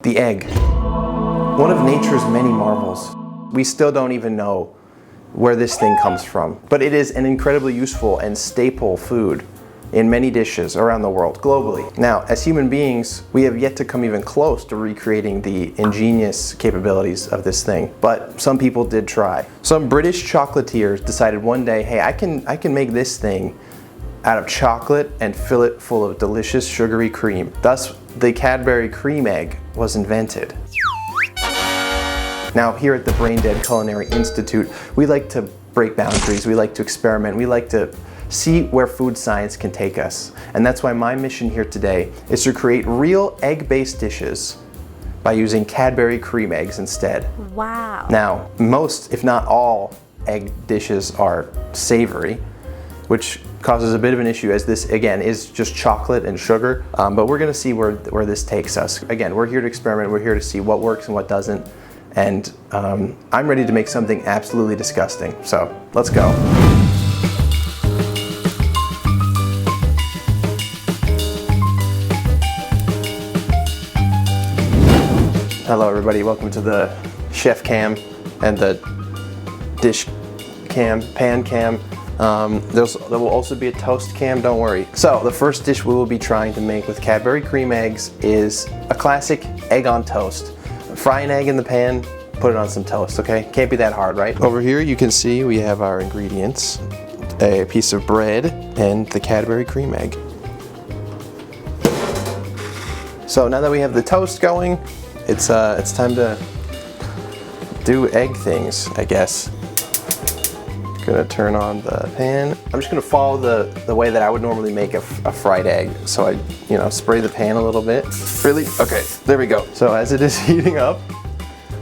The egg. One of nature's many marvels. We still don't even know where this thing comes from, but it is an incredibly useful and staple food in many dishes around the world, globally. Now, as human beings, we have yet to come even close to recreating the ingenious capabilities of this thing, but some people did try. Some British chocolatiers decided one day, hey, I can make this thing out of chocolate and fill it full of delicious sugary cream. Thus, the Cadbury Creme Egg was invented. Now, here at the Brain Dead Culinary Institute, we like to break boundaries, we like to experiment, we like to see where food science can take us. And that's why my mission here today is to create real egg-based dishes by using Cadbury Creme Eggs instead. Wow. Now, most, if not all, egg dishes are savory, which causes a bit of an issue as this, again, is just chocolate and sugar. But we're gonna see where this takes us. Again, we're here to experiment, we're here to see what works and what doesn't. And I'm ready to make something absolutely disgusting. So, let's go. Hello everybody, welcome to the chef cam and the dish cam, pan cam. There will also be a toast cam, don't worry. So the first dish we will be trying to make with Cadbury Creme Eggs is a classic egg on toast. Fry an egg in the pan, put it on some toast, okay? Can't be that hard, right? Over here you can see we have our ingredients. A piece of bread and the Cadbury Creme Egg. So now that we have the toast going, it's time to do egg things, I guess. Gonna turn on the pan. I'm just gonna follow the way that I would normally make a fried egg. So I, spray the pan a little bit. Really? Okay, there we go. So as it is heating up,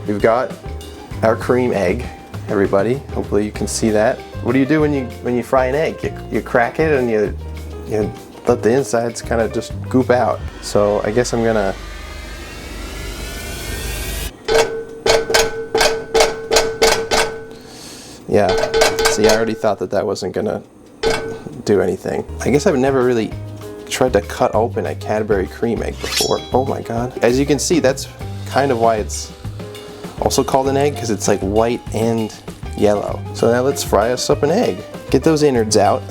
we've got our cream egg, everybody. Hopefully you can see that. What do you do when you fry an egg? You crack it and you let the insides kind of just goop out. So I guess I'm gonna yeah, see, I already thought that wasn't gonna do anything. I guess I've never really tried to cut open a Cadbury Creme Egg before. Oh my God. As you can see, that's kind of why it's also called an egg, because it's like white and yellow. So now let's fry us up an egg. Get those innards out.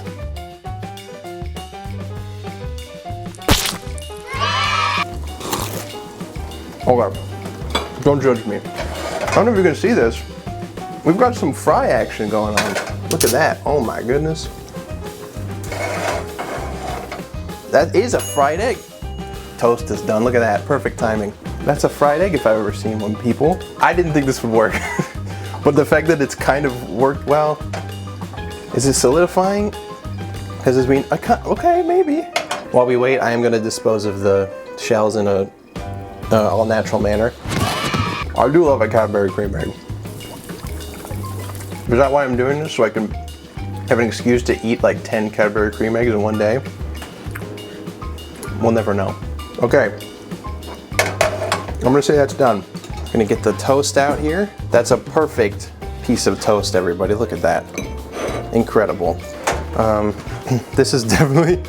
Okay, don't judge me. I don't know if you can see this. We've got some fry action going on. Look at that. Oh my goodness. That is a fried egg. Toast is done. Look at that. Perfect timing. That's a fried egg if I've ever seen one, people. I didn't think this would work. But the fact that it's kind of worked well. Is it solidifying? Has this been, okay, maybe. While we wait, I am gonna dispose of the shells in a all natural manner. I do love a Cadbury Creme Egg. Is that why I'm doing this? So I can have an excuse to eat like 10 Cadbury Creme Eggs in one day? We'll never know. Okay. I'm gonna say that's done. I'm gonna get the toast out here. That's a perfect piece of toast, everybody. Look at that. Incredible. This is definitely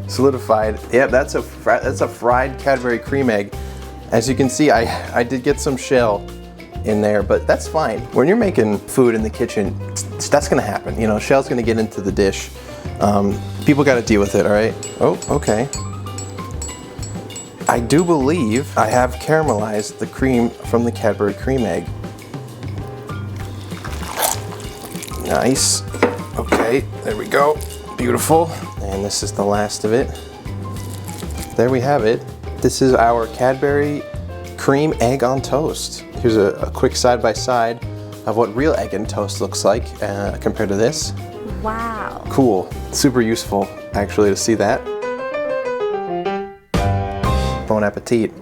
solidified. Yeah, that's a fried Cadbury Creme Egg. As you can see, I did get some shell in there, but that's fine. When you're making food in the kitchen, that's gonna happen. Shell's gonna get into the dish. People gotta deal with it, all right? Oh, okay. I do believe I have caramelized the cream from the Cadbury Creme Egg. Nice. Okay, there we go. Beautiful. And this is the last of it. There we have it. This is our Cadbury Creme Egg on toast. Here's a quick side-by-side of what real egg and toast looks like compared to this. Wow. Cool. Super useful, actually, to see that. Bon appetit.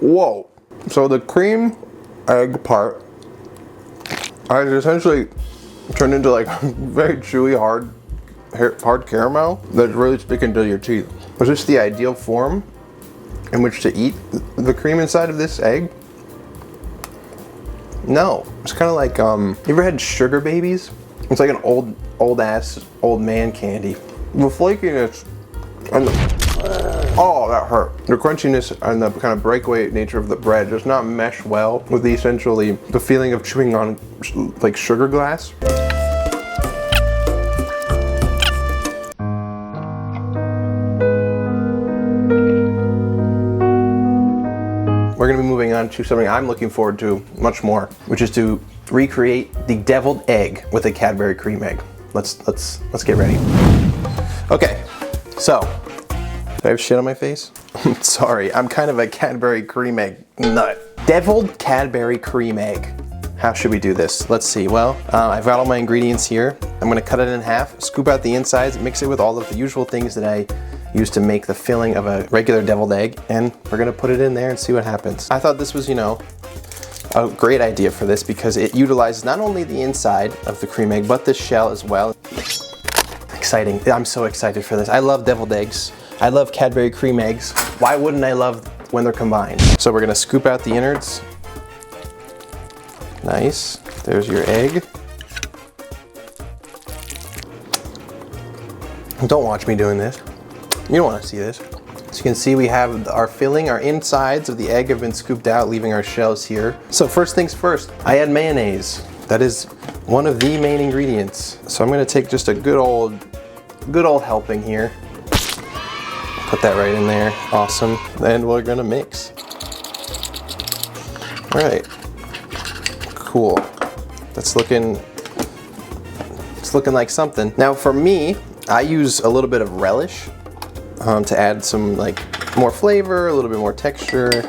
Whoa. So the cream egg part has essentially turned into like very chewy, hard caramel that's really sticking to your teeth. Was this the ideal form in which to eat the cream inside of this egg? No. It's kind of like, you ever had sugar babies? It's like an old man candy. The flakiness and Oh, that hurt. The crunchiness and the kind of breakaway nature of the bread does not mesh well with the feeling of chewing on like sugar glass. We're gonna be moving on to something I'm looking forward to much more, which is to recreate the deviled egg with a Cadbury Creme Egg. Let's get ready. Okay, so, do I have shit on my face? Sorry, I'm kind of a Cadbury Creme Egg nut. Deviled Cadbury Creme Egg. How should we do this? Let's see. Well, I've got all my ingredients here. I'm gonna cut it in half, scoop out the insides, mix it with all of the usual things that I use to make the filling of a regular deviled egg, and we're gonna put it in there and see what happens. I thought this was, a great idea for this because it utilizes not only the inside of the cream egg, but the shell as well. Exciting. I'm so excited for this. I love deviled eggs. I love Cadbury Creme Eggs. Why wouldn't I love when they're combined? So we're gonna scoop out the innards. Nice. There's your egg. Don't watch me doing this. You don't want to see this. So you can see we have our filling, our insides of the egg have been scooped out, leaving our shells here. So first things first, I add mayonnaise. That is one of the main ingredients. So I'm gonna take just a good old helping here. Put that right in there, awesome. And we're gonna mix. All right, cool. It's looking like something. Now for me, I use a little bit of relish to add some more flavor, a little bit more texture.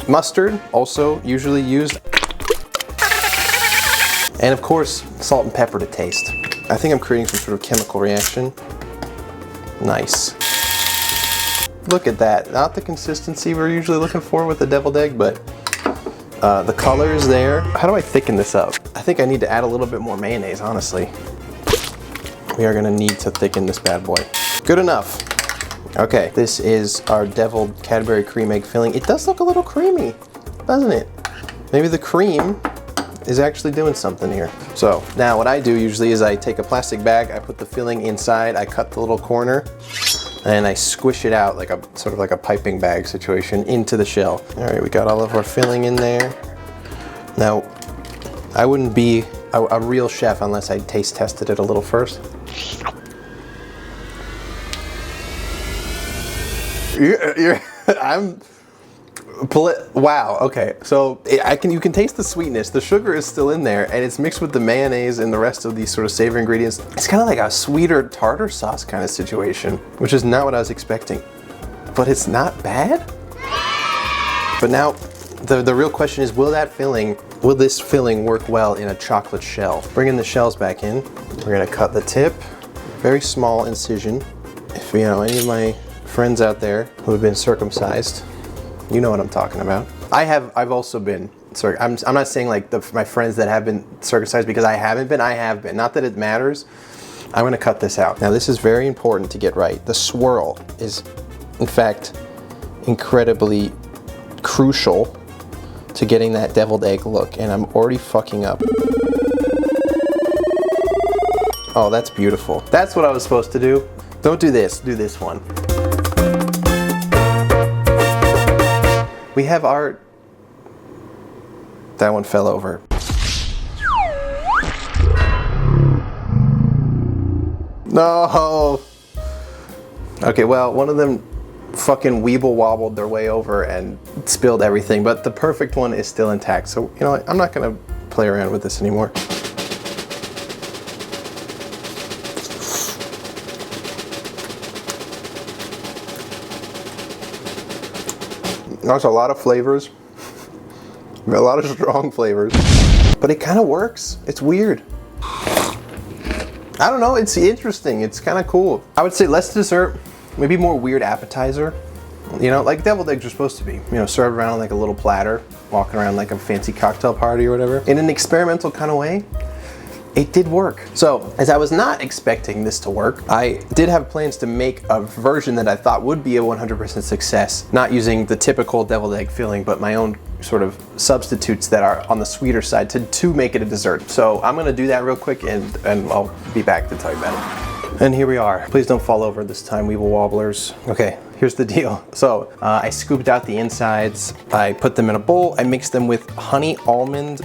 Mustard, also usually used. And of course, salt and pepper to taste. I think I'm creating some sort of chemical reaction. Nice. Look at that. Not the consistency we're usually looking for with a deviled egg, but the color is there. How do I thicken this up? I think I need to add a little bit more mayonnaise, honestly. We are gonna need to thicken this bad boy. Good enough. Okay, this is our deviled Cadbury Creme Egg filling. It does look a little creamy, doesn't it? Maybe the cream is actually doing something here. So now what I do usually is I take a plastic bag, I put the filling inside, I cut the little corner, and I squish it out like a sort of like a piping bag situation into the shell. All right, we got all of our filling in there. Now, I wouldn't be a real chef unless I taste tested it a little first. Wow, okay. So you can taste the sweetness. The sugar is still in there and it's mixed with the mayonnaise and the rest of these sort of savory ingredients. It's kind of like a sweeter tartar sauce kind of situation, which is not what I was expecting. But it's not bad. But now, the real question is, will this filling work well in a chocolate shell? Bringing the shells back in, we're gonna cut the tip, very small incision. If any of my friends out there who have been circumcised, you know what I'm talking about. I've also been I'm not saying like my friends that have been circumcised because I haven't been. I have been. Not that it matters. I'm gonna cut this out. Now this is very important to get right. The swirl is, in fact, incredibly crucial to getting that deviled egg look, and I'm already fucking up. Oh, that's beautiful. That's what I was supposed to do. Don't do this, do this one. We have our... That one fell over. No! Okay, well, one of them fucking weeble wobbled their way over and spilled everything, but the perfect one is still intact. So, you know what? I'm not gonna play around with this anymore. There's a lot of flavors, a lot of strong flavors, but it kind of works. It's weird. I don't know, it's interesting. It's kind of cool. I would say less dessert, maybe more weird appetizer. Like deviled eggs are supposed to be, served around like a little platter, walking around like a fancy cocktail party or whatever. In an experimental kind of way, it did work. So, as I was not expecting this to work, I did have plans to make a version that I thought would be a 100% success, not using the typical deviled egg filling, but my own sort of substitutes that are on the sweeter side to make it a dessert. So I'm gonna do that real quick and I'll be back to tell you about it. And here we are. Please don't fall over this time, Weeble Wobblers. Okay, here's the deal. So I scooped out the insides. I put them in a bowl. I mixed them with honey almond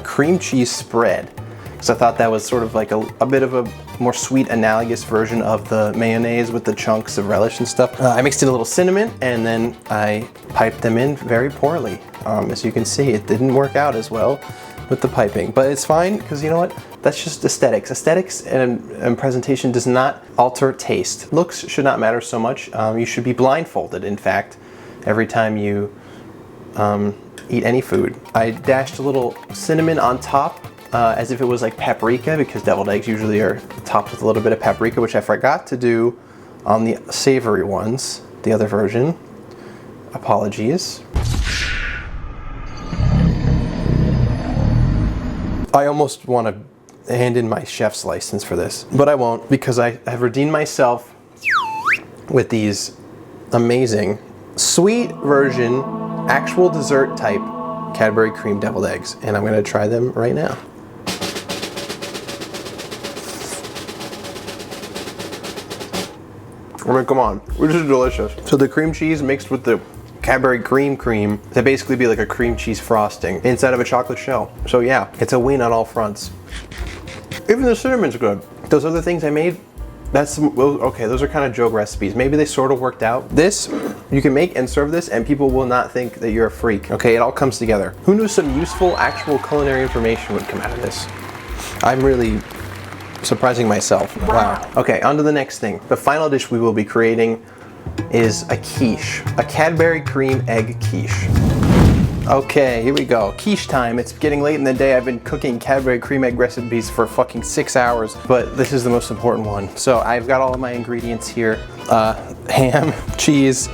cream cheese spread. So I thought that was sort of like a bit of a more sweet analogous version of the mayonnaise with the chunks of relish and stuff. I mixed in a little cinnamon and then I piped them in very poorly. As you can see, it didn't work out as well with the piping, but it's fine because you know what? That's just aesthetics. Aesthetics and presentation does not alter taste. Looks should not matter so much. You should be blindfolded, in fact, every time you eat any food. I dashed a little cinnamon on top as if it was like paprika, because deviled eggs usually are topped with a little bit of paprika, which I forgot to do on the savory ones, the other version. Apologies. I almost want to hand in my chef's license for this, but I won't, because I have redeemed myself with these amazing sweet version, actual dessert type Cadbury Creme deviled eggs, and I'm going to try them right now. I mean, come on, this is delicious. So the cream cheese mixed with the Cadbury cream to basically be like a cream cheese frosting inside of a chocolate shell. So yeah, it's a win on all fronts. Even the cinnamon's good. Those other things I made, okay, those are kind of joke recipes. Maybe they sort of worked out. This, you can make and serve this and people will not think that you're a freak. Okay, it all comes together. Who knew some useful actual culinary information would come out of this? I'm really surprising myself. Wow. Okay, on to the next thing. The final dish we will be creating is a quiche, a Cadbury Creme Egg quiche. Okay, here we go. Quiche time. It's getting late in the day. I've been cooking Cadbury Creme Egg recipes for fucking 6 hours, but this is the most important one. So I've got all of my ingredients here. Ham, cheese,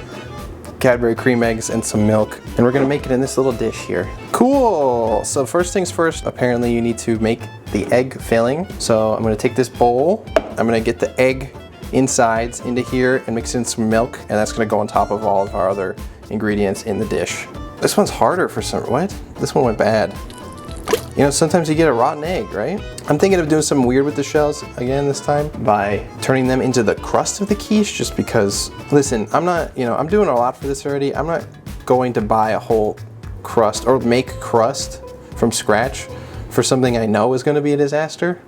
Cadbury Creme Eggs, and some milk. And we're gonna make it in this little dish here. Cool! So first things first, apparently you need to make the egg filling. So I'm gonna take this bowl. I'm gonna get the egg insides into here and mix in some milk, and that's gonna go on top of all of our other ingredients in the dish. This one's harder for some, what? This one went bad. You know, sometimes you get a rotten egg, right? I'm thinking of doing something weird with the shells again this time by turning them into the crust of the quiche, just because, listen, I'm not, you know, I'm doing a lot for this already. I'm not going to buy a whole crust or make crust from scratch for something I know is gonna be a disaster.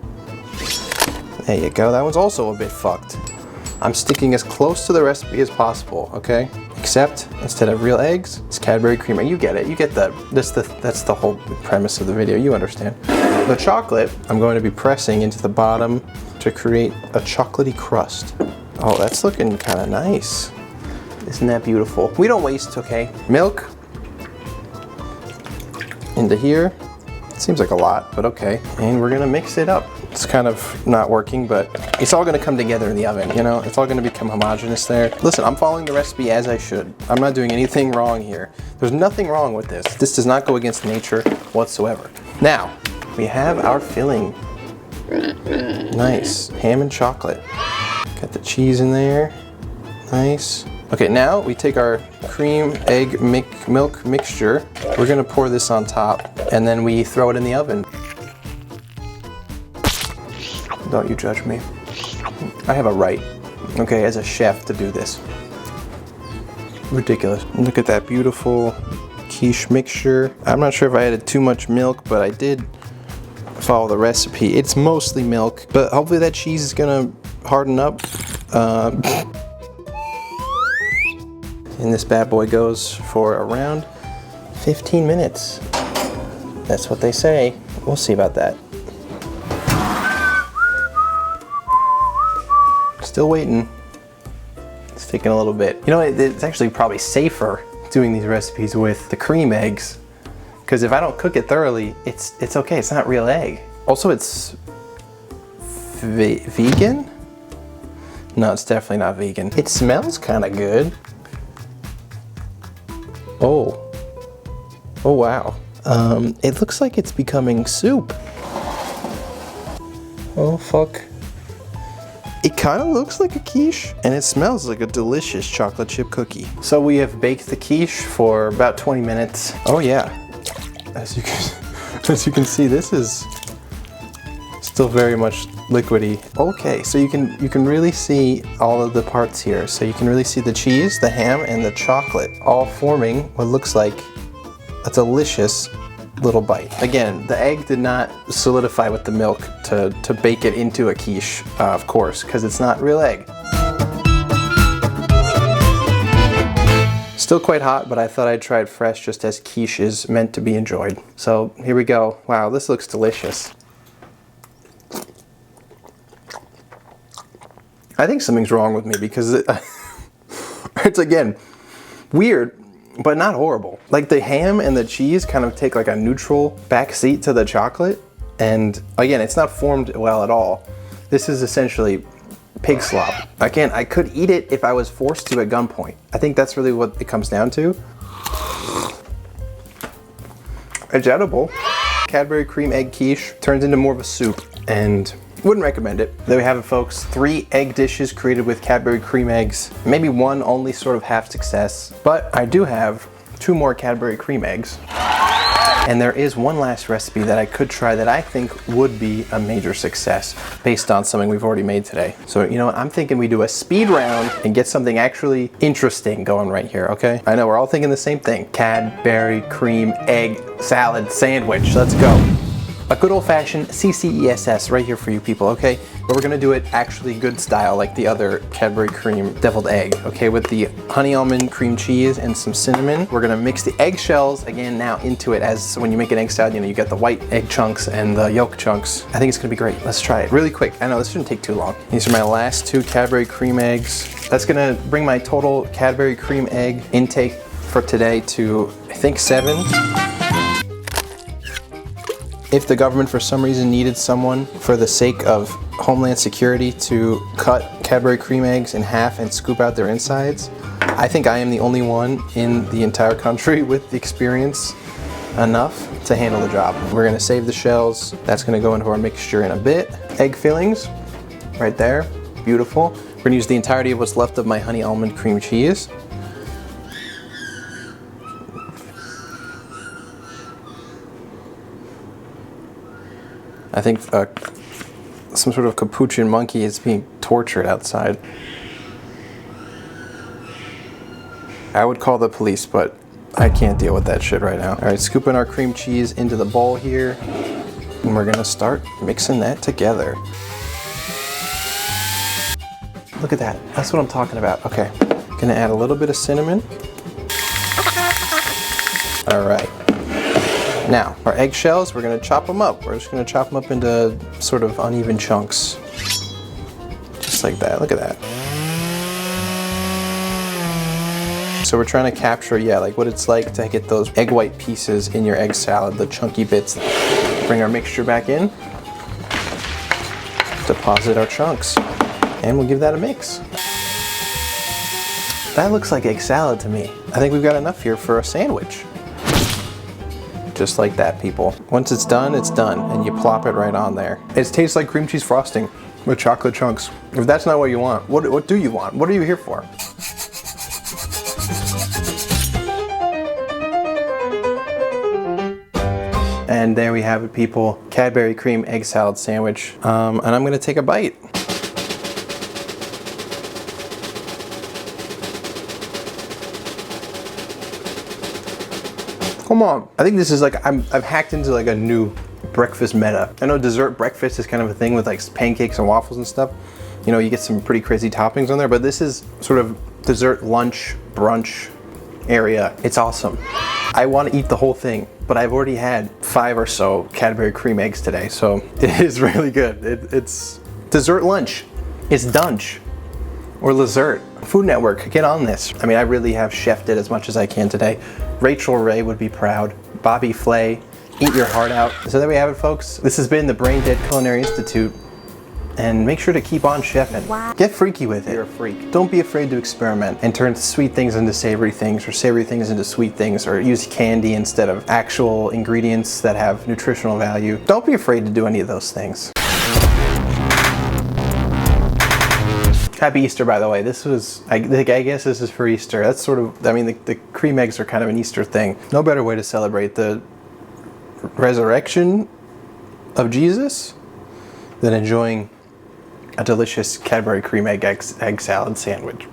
There you go, that one's also a bit fucked. I'm sticking as close to the recipe as possible, okay? Except instead of real eggs, it's Cadbury creamer. You get it. You get that's the whole premise of the video. You understand. The chocolate I'm going to be pressing into the bottom to create a chocolatey crust. Oh, that's looking kind of nice. Isn't that beautiful? We don't waste, okay? Milk into here. Seems like a lot, but okay. And we're gonna mix it up. It's kind of not working, but it's all gonna come together in the oven, you know? It's all gonna become homogeneous there. Listen, I'm following the recipe as I should. I'm not doing anything wrong here. There's nothing wrong with this. This does not go against nature whatsoever. Now, we have our filling. Nice, ham and chocolate. Got the cheese in there, nice. Okay, now we take our cream, egg, milk mixture. We're gonna pour this on top and then we throw it in the oven. Don't you judge me. I have a right, okay, as a chef to do this. Ridiculous. Look at that beautiful quiche mixture. I'm not sure if I added too much milk, but I did follow the recipe. It's mostly milk, but hopefully that cheese is gonna harden up. And this bad boy goes for around 15 minutes. That's what they say. We'll see about that. Still waiting. It's taking a little bit. You know, it's actually probably safer doing these recipes with the cream eggs, because if I don't cook it thoroughly, it's okay. It's not real egg. Also, it's vegan? No, it's definitely not vegan. It smells kind of good. Oh wow. It looks like it's becoming soup. Oh fuck. It kind of looks like a quiche, and it smells like a delicious chocolate chip cookie. So we have baked the quiche for about 20 minutes. Oh yeah, as you can see, this is still very much liquidy. Okay, so you can really see all of the parts here. So you can really see the cheese, the ham, and the chocolate all forming what looks like a delicious little bite. Again, the egg did not solidify with the milk to bake it into a quiche, of course, because it's not real egg. Still quite hot, but I thought I'd try it fresh just as quiche is meant to be enjoyed. So here we go. Wow, this looks delicious. I think something's wrong with me because it's again, weird, but not horrible. Like the ham and the cheese kind of take like a neutral backseat to the chocolate. And again, it's not formed well at all. This is essentially pig slop. Again, I could eat it if I was forced to at gunpoint. I think that's really what it comes down to. It's edible. Cadbury Creme Egg quiche turns into more of a soup and wouldn't recommend it. There we have it, folks. 3 egg dishes created with Cadbury Creme Eggs. Maybe one only sort of half success, but I do have 2 more Cadbury Creme Eggs. And there is one last recipe that I could try that I think would be a major success based on something we've already made today. So you know what, I'm thinking we do a speed round and get something actually interesting going right here, okay? I know we're all thinking the same thing. Cadbury Creme Egg Salad Sandwich, let's go. A good old-fashioned CCESS right here for you people, okay? But we're gonna do it actually good style, like the other Cadbury Creme deviled egg, okay? With the honey almond cream cheese and some cinnamon. We're gonna mix the eggshells again now into it, as when you make an egg salad, you know, you get the white egg chunks and the yolk chunks. I think it's gonna be great. Let's try it really quick. I know this shouldn't take too long. These are my last 2 Cadbury Creme Eggs. That's gonna bring my total Cadbury Creme Egg intake for today to, I think, 7. If the government for some reason needed someone for the sake of homeland security to cut Cadbury Creme Eggs in half and scoop out their insides, I think I am the only one in the entire country with the experience enough to handle the job. We're gonna save the shells. That's gonna go into our mixture in a bit. Egg fillings, right there, beautiful. We're gonna use the entirety of what's left of my honey almond cream cheese. I think some sort of capuchin monkey is being tortured outside. I would call the police, but I can't deal with that shit right now. All right, scooping our cream cheese into the bowl here, and we're gonna start mixing that together. Look at that, that's what I'm talking about. Okay, gonna add a little bit of cinnamon. All right. Now, our eggshells, we're gonna chop them up. We're just gonna chop them up into sort of uneven chunks. Just like that, look at that. So we're trying to capture, yeah, like what it's like to get those egg white pieces in your egg salad, the chunky bits. Bring our mixture back in. Deposit our chunks. And we'll give that a mix. That looks like egg salad to me. I think we've got enough here for a sandwich. Just like that, people. Once it's done, and you plop it right on there. It tastes like cream cheese frosting with chocolate chunks. If that's not what you want, what do you want? What are you here for? And there we have it, people. Cadbury Creme Egg Salad Sandwich. And I'm gonna take a bite. Come on. I think this is like, I've hacked into like a new breakfast meta. I know dessert breakfast is kind of a thing with like pancakes and waffles and stuff. You know, you get some pretty crazy toppings on there, but this is sort of dessert lunch, brunch area. It's awesome. I want to eat the whole thing, but I've already had 5 or so Cadbury Creme Eggs today, so it is really good. It's dessert lunch. It's dunch. Or dessert. Food Network, get on this. I mean, I really have chefed it as much as I can today. Rachel Ray would be proud. Bobby Flay, eat your heart out. So there we have it, folks. This has been the Brain Dead Culinary Institute. And make sure to keep on chefing. Wow. Get freaky with it. You're a freak. Don't be afraid to experiment and turn sweet things into savory things, or savory things into sweet things, or use candy instead of actual ingredients that have nutritional value. Don't be afraid to do any of those things. Happy Easter, by the way. This was, I guess this is for Easter. That's sort of, I mean, the cream eggs are kind of an Easter thing. No better way to celebrate the resurrection of Jesus than enjoying a delicious Cadbury Creme Egg salad sandwich.